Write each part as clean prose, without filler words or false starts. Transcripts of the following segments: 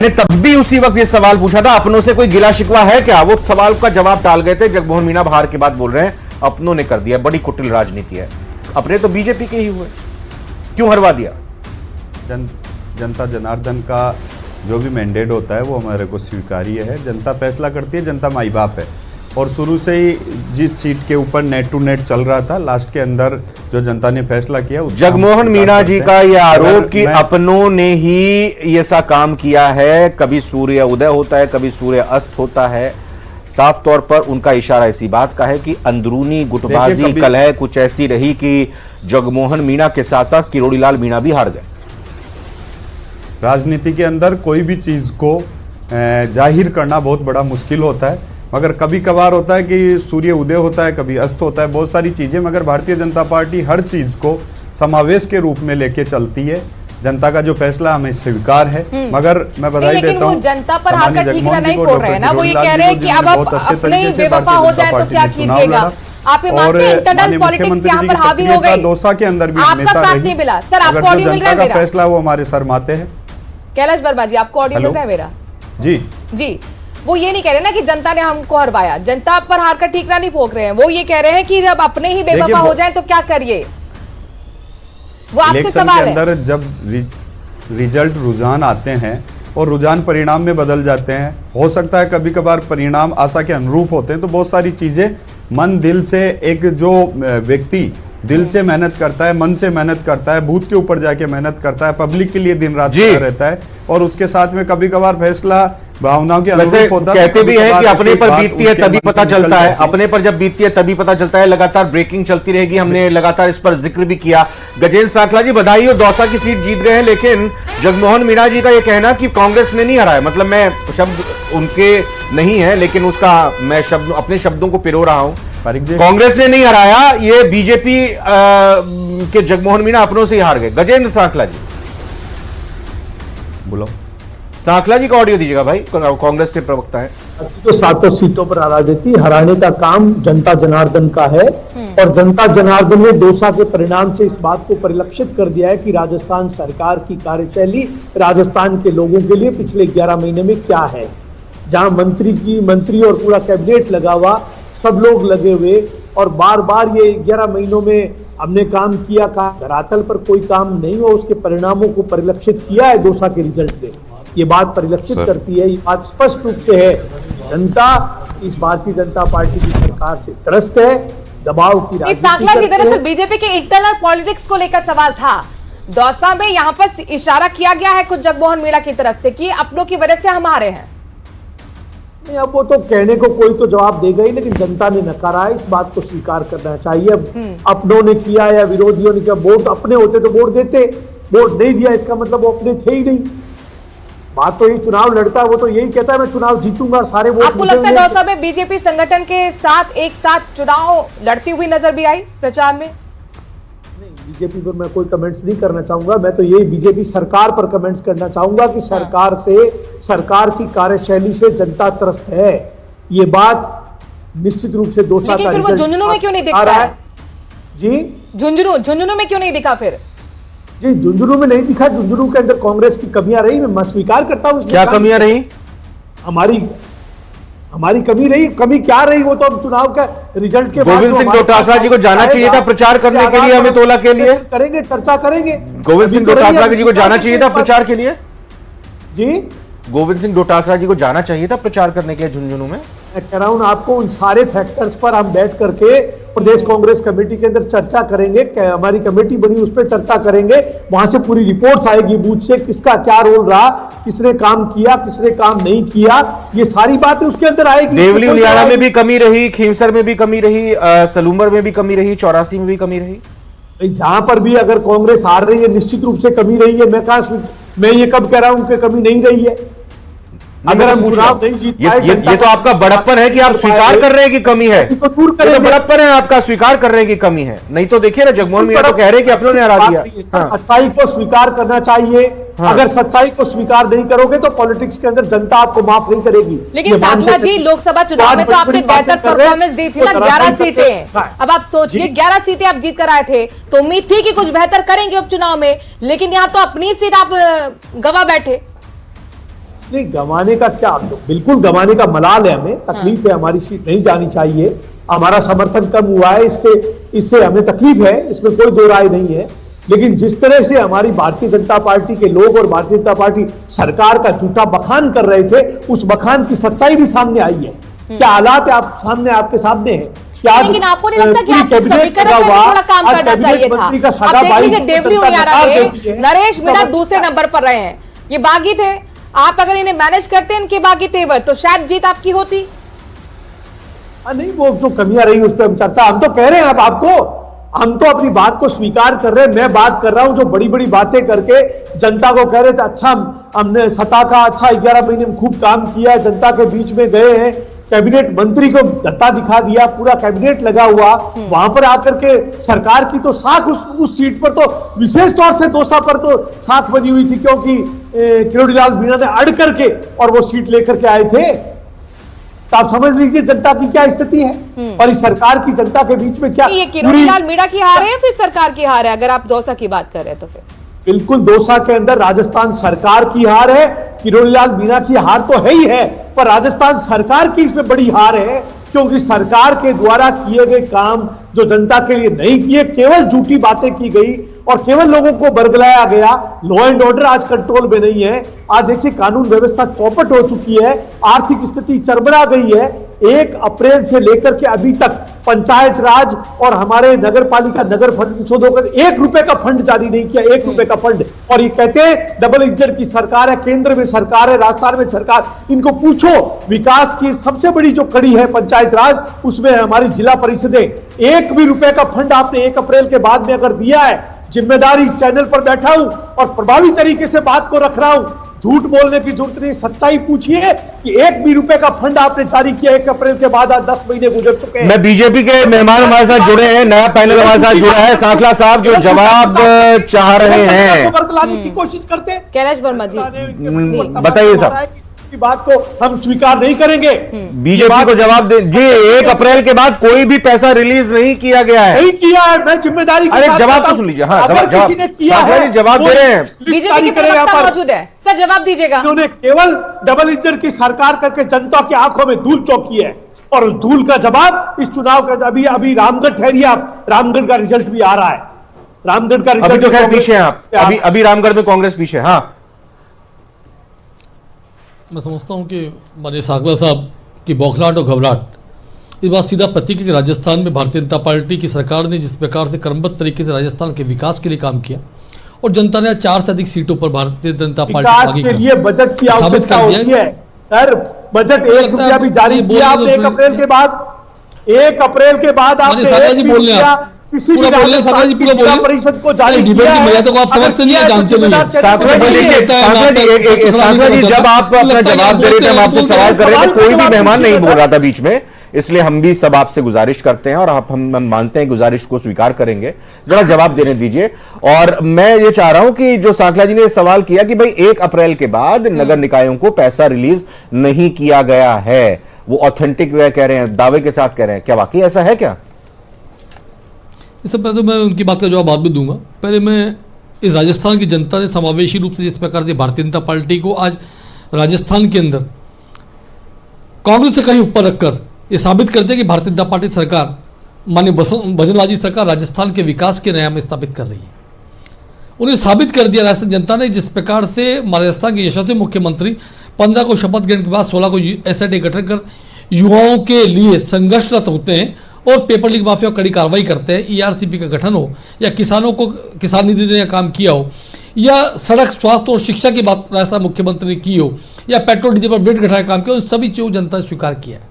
नहीं, तब भी उसी वक्त ये सवाल पूछा था, अपनों से कोई गिला शिकवा है क्या? वो सवाल का जवाब टाल गए थे। जगमोहन मीणा हार के बाद बोल रहे हैं अपनों ने कर दिया, बड़ी कुटिल राजनीति है। अपने तो बीजेपी के ही हुए, क्यों हरवा दिया? जनता जनार्दन का जो भी मैंडेट होता है वो हमारे को स्वीकार्य है। जनता फैसला करती है, जनता माई बाप है। और शुरू से ही जिस सीट के ऊपर नेट टू नेट चल रहा था, लास्ट के अंदर जो जनता ने फैसला किया। जगमोहन मीणा जी का यह आरोप कि अपनों ने ही ये सा काम किया है, कभी सूर्य उदय होता है, कभी सूर्य अस्त होता है। साफ तौर पर उनका इशारा इसी बात का है कि अंदरूनी गुटबाजी कलह कुछ ऐसी रही कि जगमोहन मीणा के साथ साथ किरोड़ीलाल मीणा भी हार गए। राजनीति के अंदर कोई भी चीज को जाहिर करना बहुत बड़ा मुश्किल होता है, मगर कभी कभार होता है कि सूर्य उदय होता है, कभी अस्त होता है, बहुत सारी चीजें। मगर भारतीय जनता पार्टी हर चीज को समावेश के रूप में लेके चलती है। जनता का जो फैसला हमें स्वीकार है, मगर मैं बधाई देता हूं। जनता पर आकर ठीक नहीं बोल रहे हैं ना, वो ये कह रहे हैं कि अब आप अपने ही बेवफा हो जाए तो क्या कीजिएगा? आप ये मानते हैं इंटरनल पॉलिटिक्स यहाँ पर हावी हो गई? दौसा के अंदर भी आपका साथ नहीं मिला। सर, आपको ऑडियो मिल रहा है मेरा? फैसला वो हमारे सर माते हैं। कैलाश वर्मा जी, आपको ऑडियो मिल रहा है मेरा? जी जी। वो ये नहीं कह रहे ना कि जनता ने हमको हरवाया, जनता पर हार कर ठीकरा नहीं ठोक रहे हैं। वो ये कह रहे हैं कि जब अपने ही बेवफा हो जाए तो क्या करिए? वो आपसे सवाल है। अंदर जब रिजल्ट रुझान आते हैं और रुझान परिणाम में बदल जाते हैं, हो सकता है कभी कभार परिणाम आशा के अनुरूप होते हैं, तो बहुत सारी चीजें मन दिल से, एक जो व्यक्ति दिल से मेहनत करता है, मन से मेहनत करता है, बूथ के ऊपर जाके मेहनत करता है, पब्लिक के लिए दिन रात लगा रहता है, और उसके साथ में कभी कभार फैसला भावनाओं के अनुरूप होता है। कहते भी हैं कि अपने पर बीतती है तभी पता चलता है, अपने पर जब बीतती है तभी पता चलता है। लगातार ब्रेकिंग चलती रहेगी, हमने लगातार इस पर जिक्र भी किया। गजेंद्र सांखला जी, बधाई हो, दौसा की सीट जीत गए हैं, लेकिन जगमोहन मीणा जी का यह कहना कि कांग्रेस ने नहीं हराया, मतलब मैं शब्द उनके नहीं है लेकिन उसका मैं शब्द अपने शब्दों को पिरो रहा हूं, कांग्रेस ने नहीं हराया, ये बीजेपी के जगमोहन मीणा अपनों से ही हार गए। गजेंद्र सांखला जी बोलो। सांखला जी का ऑडियो दीजिएगा भाई, कांग्रेस से प्रवक्ता है। तो 7 सीटों पर राजनीति हराने का काम जनता जनार्दन का है, और जनता जनार्दन ने दौसा के परिणाम से इस बात को परिलक्षित कर दिया है कि राजस्थान सरकार की कार्यशैली राजस्थान के लोगों के लिए पिछले 11 महीने में क्या है। जहां मंत्री और पूरा कैबिनेट लगा हुआ, सब लोग लगे हुए, और बार बार ये 11 महीनों में हमने काम किया, धरातल पर कोई काम नहीं हो, उसके परिणामों को परिलक्षित किया है दौसा के रिजल्ट ने। ये बात परिलक्षित करती है, ये बात स्पष्ट रूप से है, जनता इस भारतीय जनता पार्टी की सरकार से त्रस्त है, दबाव की राजनीति। सांखला जी, दरअसल बीजेपी के इंटरनल पॉलिटिक्स को लेकर सवाल था। दौसा में यहाँ पर इशारा किया गया है कुछ जगमोहन मीणा की तरफ से कि अपनों की वजह से हम हारे हैं। नहीं, अब वो तो कहने को कोई तो जवाब देगा ही, लेकिन जनता ने नकारा है, इस बात को स्वीकार करना चाहिए। अब अपनों ने किया या विरोधियों ने किया, वोट अपने होते तो वोट देते, वोट नहीं दिया इसका मतलब वो अपने थे ही नहीं। बात तो यही, चुनाव लड़ता है वो तो यही कहता है मैं चुनाव जीतूंगा, सारे वोट। आपको लगता है दौसा में बीजेपी संगठन के साथ एक साथ चुनाव लड़ती हुई नजर भी आई प्रचार में? नहीं, बीजेपी पर मैं कोई कमेंट्स नहीं करना चाहूंगा। मैं तो यही बीजेपी सरकार पर कमेंट्स करना चाहूंगा कि सरकार की कार्यशैली से जनता त्रस्त है। ये बात निश्चित रूप से दौसा का। लेकिन फिर वो झुंझुनू में क्यों नहीं दिखता है? जी, झुंझुनू में क्यों नहीं दिखा फिर? जी, झुंझुनू में नहीं दिखा। झुंझुनू के अंदर कांग्रेस की कमियां रही, मैं स्वीकार करता हूं। क्या कमियां रही? हमारी कमी रही। कमी क्या रही वो तो हम चुनाव का रिजल्ट के बाद गोविंद सिंह डोटासरा जी को जाना चाहिए था प्रचार करने के लिए, हमें तोला के लिए करेंगे, चर्चा करेंगे। गोविंद सिंह डोटासरा जी को जाना चाहिए था प्रचार के लिए। जी, गोविंद सिंह डोटासरा जी को जाना चाहिए था प्रचार करने के लिए झुंझुनू में। मैं कह रहा हूं आपको, उन सारे फैक्टर्स पर हम बैठ करके प्रदेश कांग्रेस कमेटी के अंदर चर्चा करेंगे। हमारी कमेटी बनी, उस पर चर्चा करेंगे, वहां से पूरी रिपोर्ट्स आएगी बूथ से, किसका क्या रोल रहा, किसने काम किया, किसने काम नहीं किया, ये सारी बातें उसके अंदर आएगी। देवली उलियाला में भी कमी रही, खींवसर में भी कमी रही, सलूमर में भी कमी रही, 84 में भी कमी रही। जहां पर भी अगर कांग्रेस हार रही है, निश्चित रूप से कमी रही है। मैं ये कब कह रहा हूं कि कमी नहीं रही है? अगर हम चुनाव नहीं जीत पाए, ये तो आपका बड़प्पन है कि आप स्वीकार कर रहे हैं कि कमी है। तो दूर करेंगे। बड़प्पन है आपका, स्वीकार कर रहे हैं कि कमी है। नहीं तो देखिए ना, जगमोहन मीणा तो कह रहे हैं कि अपनों ने हरा दिया। सच्चाई को स्वीकार करना चाहिए। अगर सच्चाई को स्वीकार नहीं करोगे तो पॉलिटिक्स के अंदर जनता आपको माफ नहीं करेगी। लेकिन सांखला जी, लोकसभा चुनाव में तो आपने बेहतर परफॉर्मेंस दी थी ना, 11 सीटें। अब आप सोचिए, 11 सीटें आप जीत कर आए थे तो उम्मीद थी कि कुछ बेहतर करेंगे उपचुनाव में, लेकिन यहाँ तो अपनी सीट आप गवा बैठे। नहीं, गंवाने का क्या, बिल्कुल गंवाने का मलाल है हमें, तकलीफ है, हमारी सीट नहीं जानी चाहिए, हमारा समर्थन कम हुआ है, इससे हमें तकलीफ है, इसमें कोई दो राय नहीं है। लेकिन जिस तरह से हमारी भारतीय जनता पार्टी के लोग और भारतीय जनता पार्टी सरकार का झूठा बखान कर रहे थे, उस बखान की सच्चाई भी सामने आई है। क्या हालात है आपके सामने है। लेकिन आपको नहीं लगता कि आपको समीकरण में भी थोड़ा काम करना चाहिए था? अब देख लीजिए, देवली उनियारा में नरेश मीणा दूसरे नंबर पर रहे हैं, ये बागी थे, आप अगर इन्हें मैनेज करते इनके बागी तेवर तो शायद जीत आपकी होती। नहीं, वो जो कमियां रही उस पर हम चर्चा, हम तो कह रहे हैं अब आपको, हम तो अपनी बात को स्वीकार कर रहे हैं। मैं बात कर रहा हूं जो बड़ी बड़ी बातें करके जनता को कह रहे थे, अच्छा हमने सत्ता का अच्छा 11 महीने में खूब काम किया, जनता के बीच में गए हैं, कैबिनेट मंत्री को गत्ता दिखा दिया, पूरा कैबिनेट लगा हुआ, वहां पर आकर के सरकार की तो साख उस सीट पर तो विशेष तौर से दौसा पर तो साख बनी हुई थी, क्योंकि किरोड़ीलाल मीणा ने अड़ करके और वो सीट लेकर के आए थे। तो आप समझ लीजिए जनता की क्या स्थिति है और इस सरकार की जनता के बीच में क्या। ये किरोड़ीलाल मीणा की हार है या फिर सरकार की हार है? अगर आप दौसा की बात कर रहे हैं तो फिर बिल्कुल दौसा के अंदर राजस्थान सरकार की हार है, किरोड़ीलाल मीणा की हार तो है ही है, पर राजस्थान सरकार की इसमें बड़ी हार है, क्योंकि सरकार के द्वारा किए गए काम जो जनता के लिए नहीं किए, केवल झूठी बातें की गई और केवल लोगों को बरगलाया गया। लॉ एंड ऑर्डर आज कंट्रोल में नहीं है। आज देखिए कानून व्यवस्था चौपट हो चुकी है, आर्थिक स्थिति चरमरा गई है। 1 अप्रैल से लेकर के अभी तक पंचायत राज और हमारे नगर पालिका नगर परिषदों का 1 रुपए का फंड जारी नहीं किया, 1 रुपए का फंड। और ये कहते हैं डबल इंजन की सरकार है, केंद्र में सरकार है, राजस्थान में सरकार। इनको पूछो, विकास की सबसे बड़ी जो कड़ी है पंचायत राज, उसमें हमारी जिला परिषदें। 1 भी रुपए का फंड आपने 1 अप्रैल के बाद में अगर दिया है, जिम्मेदारी चैनल पर बैठा हूं और प्रभावी तरीके से बात को रख रहा हूं, झूठ बोलने की जरूरत नहीं, सच्चाई पूछिए कि 1 भी रुपए का फंड आपने जारी किया 1 अप्रैल के बाद, आज 10 महीने गुजर चुके हैं। मैं बीजेपी के मेहमान हमारे साथ जुड़े हैं, नया पैनल हमारे साथ जुड़ा है, सांखला साहब जो जवाब चाह रहे हैं, बरगलाने की कोशिश करते हैं। कैलाश वर्मा जी बताइए साहब, की बात को हम स्वीकार नहीं करेंगे। बीजेपी को जवाब दे जी। 1 अप्रैल के बाद कोई भी पैसा रिलीज नहीं किया गया है। नहीं किया है, मैं जिम्मेदारी अरे जवाब तो सुन लीजिए। हाँ, किसी ने किया है, जवाब दे रहे हैं। बीजेपी के प्रवक्ता मौजूद है, सर जवाब दीजिएगा। उन्होंने केवल डबल इंजन की सरकार करके जनता की आंखों में धूल चौकी है और उस धूल का जवाब इस चुनाव का अभी रामगढ़ ठहरिए आप, रामगढ़ का रिजल्ट भी आ रहा है। रामगढ़ का रिजल्ट अभी तो खैर पीछे हैं आप, अभी रामगढ़ में कांग्रेस पीछे। हाँ, मैं समझता हूं कि माननीय सांखला साहब की बौखलाहट और घबराहट इस बात सीधा प्रतीक है कि राजस्थान में भारतीय जनता पार्टी की सरकार ने जिस प्रकार से क्रमबद्ध तरीके से राजस्थान के विकास के लिए काम किया और जनता ने 4 से अधिक सीटों पर भारतीय जनता पार्टी के लिए बजट की आवश्यकता होती है। सर बजट 1 रुपया भी जारी किया आपने 1 अप्रैल के बाद, 1 अप्रैल के बाद आपने पूरा बोलने पूरा परिषद को जारी किया है। तो आप समझते नहीं है, जानते नहीं है। जब आप अपना जवाब दे रहे थे, हम आपसे सवाल कर रहे थे, कोई भी मेहमान नहीं बोल रहा था बीच में, इसलिए हम भी सब आपसे गुजारिश करते हैं और हम मानते हैं गुजारिश को स्वीकार करेंगे। जरा जवाब देने दीजिए। और मैं ये चाह रहा हूं कि जो सांखला जी ने सवाल किया कि भाई 1 अप्रैल के बाद नगर निकायों को पैसा रिलीज नहीं किया गया है, वो ऑथेंटिक वे कह रहे हैं, दावे के साथ कह रहे हैं, क्या वाकई ऐसा है क्या? इससे पहले तो मैं उनकी बात का जवाब बाद में दूंगा। पहले मैं इस राजस्थान की जनता ने समावेशी रूप से जिस प्रकार से भारतीय जनता पार्टी को आज राजस्थान के अंदर कांग्रेस से कहीं ऊपर रखकर ये साबित करते हैं कि भारतीय जनता पार्टी सरकार माननीय भजनलाल सरकार राजस्थान के विकास के नया में स्थापित कर रही है। उन्हें साबित कर दिया राजस्थान जनता ने, जिस प्रकार से राजस्थान के यशस्वी मुख्यमंत्री 15 को शपथ ग्रहण के बाद 16 को एसआईटी गठन कर युवाओं के लिए संघर्षरत होते हैं और पेपर लीक माफिया कड़ी कार्रवाई करते हैं। ईआरसीपी का गठन हो या किसानों को किसान निधि देने का काम किया हो या सड़क स्वास्थ्य और शिक्षा की बात राजस्थान मुख्यमंत्री ने की हो या पेट्रोल डीजल पर बेट घटाने का काम किया, उन सभी चीज़ों जनता ने स्वीकार किया है।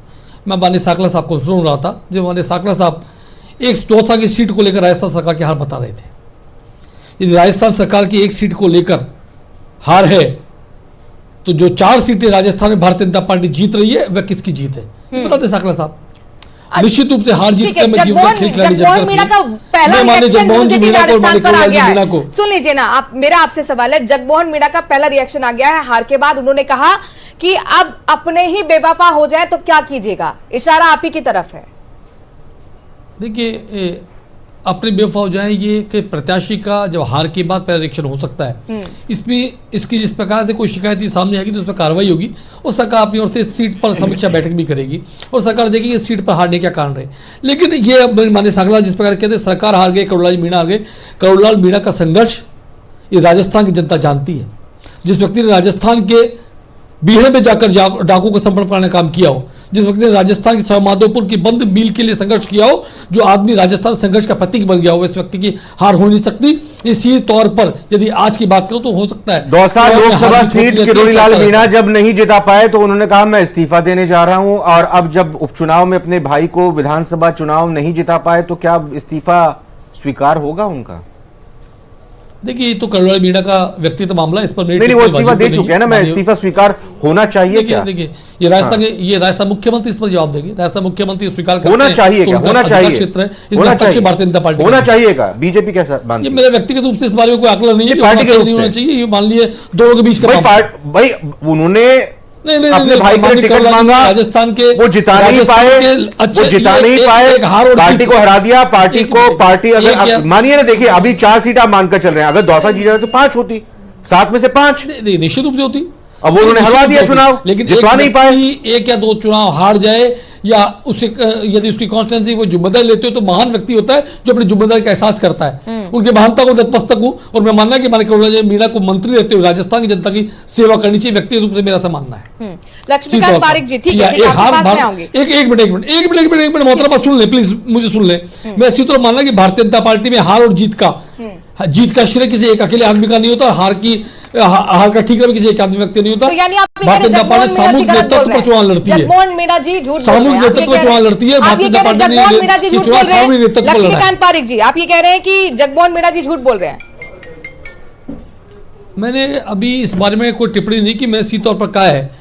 मैं माननीय सांखला साहब को सुन रहा था, जब माननीय सांखला साहब एक दौसा की सीट को लेकर राजस्थान सरकार की हार बता रहे थे। यदि राजस्थान सरकार की एक सीट को लेकर हार है तो जो 4 सीटें राजस्थान में भारतीय जनता पार्टी जीत रही है वह किसकी जीत है? बता दें सांखला साहब। निश्चित रूप से हार जीत का मैं जीवन का खेल खिलाड़ी जगमोहन मीणा का पहला रिएक्शन राजस्थान पर आ गया है। सुन लीजिए ना आप, मेरा आपसे सवाल है, जगमोहन मीणा का पहला रिएक्शन आ गया है हार के बाद। उन्होंने कहा कि अब अपने ही बेवफा हो जाए तो क्या कीजिएगा, इशारा आप ही की तरफ है। देखिए अपने बेवफा हो जाए ये कि प्रत्याशी का जब हार के बाद पर्यवेक्षण हो सकता है, इसमें इसकी जिस प्रकार से कोई शिकायत सामने आएगी तो उस पर कार्रवाई होगी और सरकार अपनी ओर से सीट पर समीक्षा बैठक भी करेगी और सरकार देखेगी इस सीट पर हारने क्या कारण रहे। लेकिन ये माननीय सांगला जिस प्रकार कहते हैं सरकार हार गई, करुणालाल मीणा हार गए, करुणालाल मीणा का संघर्ष ये राजस्थान की जनता जानती है। जिस व्यक्ति ने राजस्थान के बीहड़ में जाकर डाकू को संपर्क कराने का काम किया हो, जिस व्यक्ति ने राजस्थान के सवामाधोपुर की बंद मिल के लिए संघर्ष किया हो, जो आदमी राजस्थान संघर्ष का प्रतीक बन गया हो, इस व्यक्ति की हार हो नहीं सकती। इसी तौर पर यदि आज की बात करो तो हो सकता है दौसा लोकसभा सीट किरोड़ीलाल मीणा जब नहीं जिता पाए तो उन्होंने कहा मैं इस्तीफा देने जा रहा हूं, और अब जब उपचुनाव में अपने भाई को विधानसभा चुनाव नहीं जिता पाए तो क्या इस्तीफा स्वीकार होगा उनका? देखिए, ये तो करुणालाल मीणा का व्यक्तिगत मामला है, इस पर नहीं, वो इस्तीफा दे चुके हैं ना, मैं इस्तीफा स्वीकार होना चाहिए क्या? देखिए, ये राजस्थान मुख्यमंत्री इस पर जवाब देंगे। राजस्थान मुख्यमंत्री स्वीकार होना चाहिए क्या? होना चाहिए क्षेत्र है, इसमें पक्ष भारतीय जनता पार्टी होना चाहिएगा। बीजेपी कैसा मानती है? ये मेरा व्यक्तिगत रूप से इस बारे में कोई आकलन नहीं है, पार्टी के नहीं होना चाहिए। ये मान लिए दोनों के बीच का भाई उन्होंने अपने भाई के टिकट मांगा, राजस्थान के वो जिता नहीं पाए, पार्टी को हरा दिया। पार्टी अगर मानिए ना, देखिए अभी 4 सीट आप मानकर चल रहे हैं, अगर दौसा जीत जाए तो 5 होती, 7 में से 5 निश्चित रूप से होती। अब वो उन्होंने हरवा दिया चुनाव, लेकिन जितवा नहीं पाए। 1 या 2 चुनाव हार जाए या उसे यदि उसकी कॉन्स्टिट्यूंसी वो जिम्मेदारी लेते हो तो महान व्यक्ति होता है जो अपनी जिम्मेदारी का एहसास करता है। उनके महानता को नतमस्तक हूं और मैं मानना कि माननीय करुणालाल मीणा को मंत्री रहते हुए राजस्थान की जनता की सेवा करनी चाहिए, व्यक्तिगत रूप से मेरा ऐसा मानना है। लक्ष्मीकांत पारिक जी, ठीक है, एक मिनट मोहतरमा सुन ले प्लीज, मुझे सुन ले। मैं इसी तरह मानना कि भारतीय जनता पार्टी में हार और जीत का श्रेय किसी एक अकेले आदमी का नहीं होता, हार का ठीकरा किसी एक आदमी व्यक्ति नहीं होता। तो यानी आप भारतीय जनता पार्टी सामूहिक नेतृत्व पर चुनाव लड़ती है, जगमोहन मीणा जी झूठ बोल रहे हैं, सामूहिक नेतृत्व पर चुनाव लड़ती है भारतीय जनता पार्टी। जगमोहन मीणा जी झूठ बोल रहे हैं। लक्ष्मीकांत पारिक जी, आप ये कह रहे हैं कि जगमोहन मीणा जी झूठ बोल रहे हैं? मैंने अभी इस बारे में कोई टिप्पणी नहीं की। मैंने सीधे तौर पर कहा है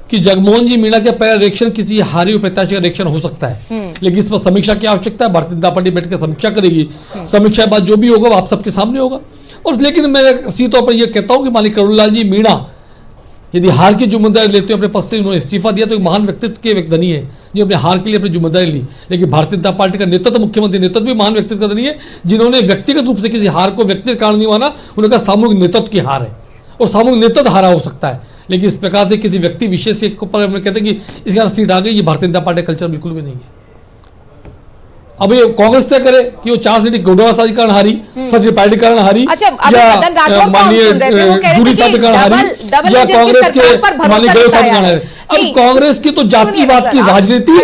कि जगमोहन जी मीणा का पर्यवेक्षण किसी हारी हुए प्रत्याशी का रिएक्शन हो सकता है, लेकिन इस पर समीक्षा की आवश्यकता है। भारतीय जनता पार्टी बैठकर समीक्षा करेगी, समीक्षा के बाद जो भी होगा आप सबके सामने होगा। और लेकिन मैं सीधे तौर पर यह कहता हूं कि माननीय करुणालाल जी मीणा यदि हार की जिम्मेदारी लेते हुए अपने पद से उन्होंने इस्तीफा दिया तो एक महान व्यक्तित्व के एक धनी है जो अपने हार के लिए अपनी जिम्मेदारी ली। लेकिन भारतीय जनता पार्टी का नेतृत्व, मुख्यमंत्री नेतृत्व भी महान व्यक्तित्व का धनी है जिन्होंने व्यक्तिगत रूप से किसी हार को व्यक्तिगत कारण नहीं माना। उन्होंने कहा सामूहिक नेतृत्व की हार है और सामूहिक नेतृत्व हारा हो सकता है, लेकिन इस प्रकार से किसी व्यक्ति विशेष के ऊपर कहते हैं कि इसके कारण सीट आ गई, ये भारतीय जनता पार्टी कल्चर बिल्कुल भी नहीं है। अब ये कांग्रेस तय करे कि वो 4 सीट गोडवा साजी कारण हारी, सचिव पार्टी कारण हारी, या माननीय जूरी साहब कारण हारी, या कांग्रेस के माननीय गयो साहब कारण हारी। अब कांग्रेस की तो जातिवाद की राजनीति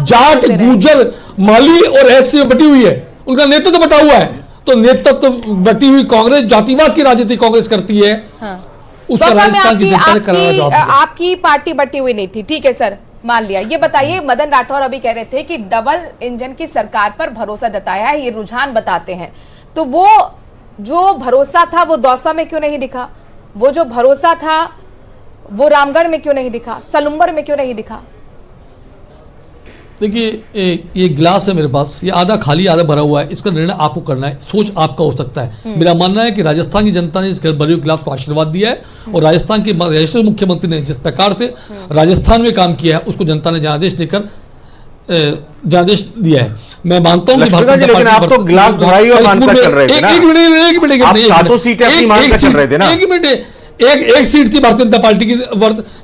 जाट, गुर्जर, माली और एससी में बटी हुई है, उनका नेतृत्व बटा हुआ है। तो नेतृत्व बटी हुई कांग्रेस, जातिवाद की राजनीति कांग्रेस करती है, उसका राजस्थान की जनता ने कराना जवाब दिया। आपकी पार्टी बटी हुई नहीं थी, ठीक है सर, मान लिया। ये बताइए, मदन राठौर अभी कह रहे थे कि डबल इंजन की सरकार पर भरोसा जताया है, ये रुझान बताते हैं, तो वो जो भरोसा था वो दौसा में क्यों नहीं दिखा? वो जो भरोसा था वो रामगढ़ में क्यों नहीं दिखा? सलुम्बर में क्यों नहीं दिखा? देखिए, ये गिलास है मेरे पास, ये आधा खाली आधा भरा हुआ है, इसका निर्णय आपको करना है, सोच आपका हो सकता है। मेरा मानना है कि राजस्थान की जनता ने इस भरे हुए गिलास को आशीर्वाद दिया है और राजस्थान के राजस्थान मुख्यमंत्री ने जिस प्रकार से राजस्थान में काम किया है उसको जनता ने जनादेश देकर जनादेश दिया है। मैं मानता हूं कि भारतीय जनता पार्टी आप तो गिलास भराई और मानकर चल रहे थे ना। एक मिनट आप सातों सीटें अपनी मानकर चल रहे थे ना। एक मिनट, एक सीट थी भारतीय जनता पार्टी की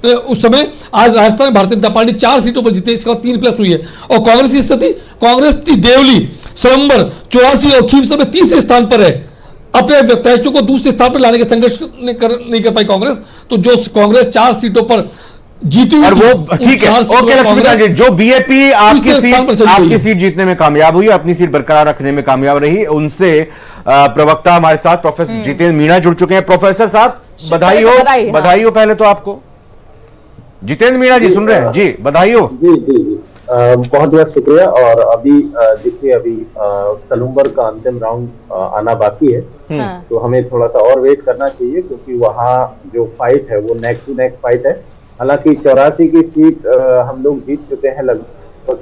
उस समय। आज राजस्थान में भारतीय जनता पार्टी 4 सीटों पर जीते, इसका 3+ हुई है। और कांग्रेस की स्थिति, कांग्रेस थी देवली, सलम्बर, 84 और खींव में 30 स्थान पर है। अपने प्रत्याशियों को दूसरे स्थान पर लाने के संघर्ष नहीं कर पाई कांग्रेस। तो जो कांग्रेस 4 सीटों पर जीती हुई, और वो ठीक है, ओके लक्ष्मीकांत जी, जो बीएपी आपकी सीट जीतने में कामयाब हुई, अपनी सीट बरकरार रखने में कामयाब रही, उनसे प्रवक्ता हमारे साथ प्रोफेसर जितेंद्र मीणा जुड़ चुके हैं। प्रोफेसर साहब बधाई हो पहले तो आपको। जितेंद्र मीणा जी सुन रहे हैं जी, बधाई हो। जी बहुत बहुत शुक्रिया। और अभी देखिए, अभी सलुम्बर का अंतिम राउंड आना बाकी है, तो हमें थोड़ा सा और वेट करना चाहिए क्योंकि वहाँ जो फाइट है वो नेक टू नेक फाइट है। हालांकि 84 की सीट हम लोग जीत चुके हैं लगभग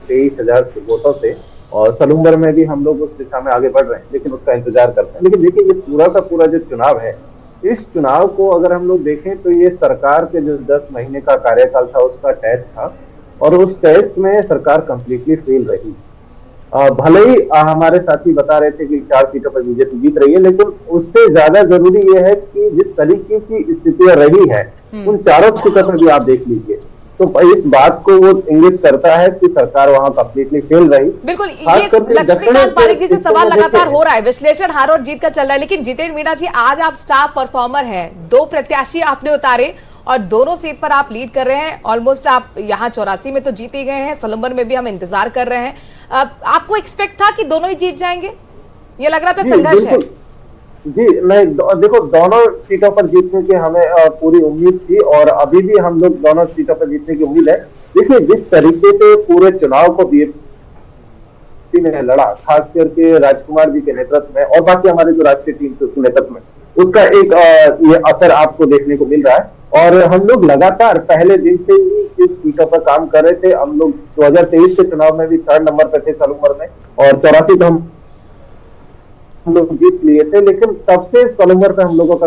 23,000 वोटों से, और सलुम्बर में भी हम लोग उस दिशा में आगे बढ़ रहे हैं, लेकिन उसका इंतजार करते हैं। लेकिन देखिए, ये पूरा का पूरा जो चुनाव है, इस चुनाव को अगर हम लोग देखें तो ये सरकार के जो 10 महीने का कार्यकाल था उसका टेस्ट था, और उस टेस्ट में सरकार कंप्लीटली फेल रही। भले ही हमारे साथी बता रहे थे कि 4 सीटों पर बीजेपी जीत रही है, लेकिन उससे ज्यादा जरूरी यह है कि जिस तरीके की स्थितियां रही है उन चारों सीटों पर भी आप देख लीजिए, तो इस बात को वो इंगित करता है कि सरकार वहां कंप्लीटली फेल रही। बिल्कुल, ये लक्ष्मीकांत पारिक जी से सवाल लगातार हो रहा है, विश्लेषण हार और जीत का चल रहा है, लेकिन जितेंद्र मीणा जी आज आप स्टार परफॉर्मर हैं, 2 प्रत्याशी आपने उतारे और दोनों सीट पर आप लीड कर रहे हैं। ऑलमोस्ट आप यहाँ 84 में तो जीत ही गए हैं, सलूम्बर में भी हम इंतजार कर रहे हैं। आपको एक्सपेक्ट था कि दोनों ही जीत जाएंगे? ये लग रहा था संघर्ष है? जी नहीं, देखो दोनों सीटों पर जीतने की हमें पूरी उम्मीद थी और अभी भी हम लोग दोनों सीटों पर जीतने की उम्मीद है। देखिए जिस तरीके से पूरे चुनाव को बीएसपी ने लड़ा, खास करके राजकुमार जी के नेतृत्व में और बाकी हमारे जो राष्ट्रीय टीम थी उसके नेतृत्व में, उसका एक ये असर आपको देखने को मिल रहा है। और हम लोग लगातार पहले दिन से ही इस सीटों पर काम कर रहे थे। हम लोग 2023 के चुनाव में भी 3rd नंबर पर थे सलूम्बर में और 84 हम लोग जीत लिए थे, लेकिन तब से सलूम्बर पे हम लोगों का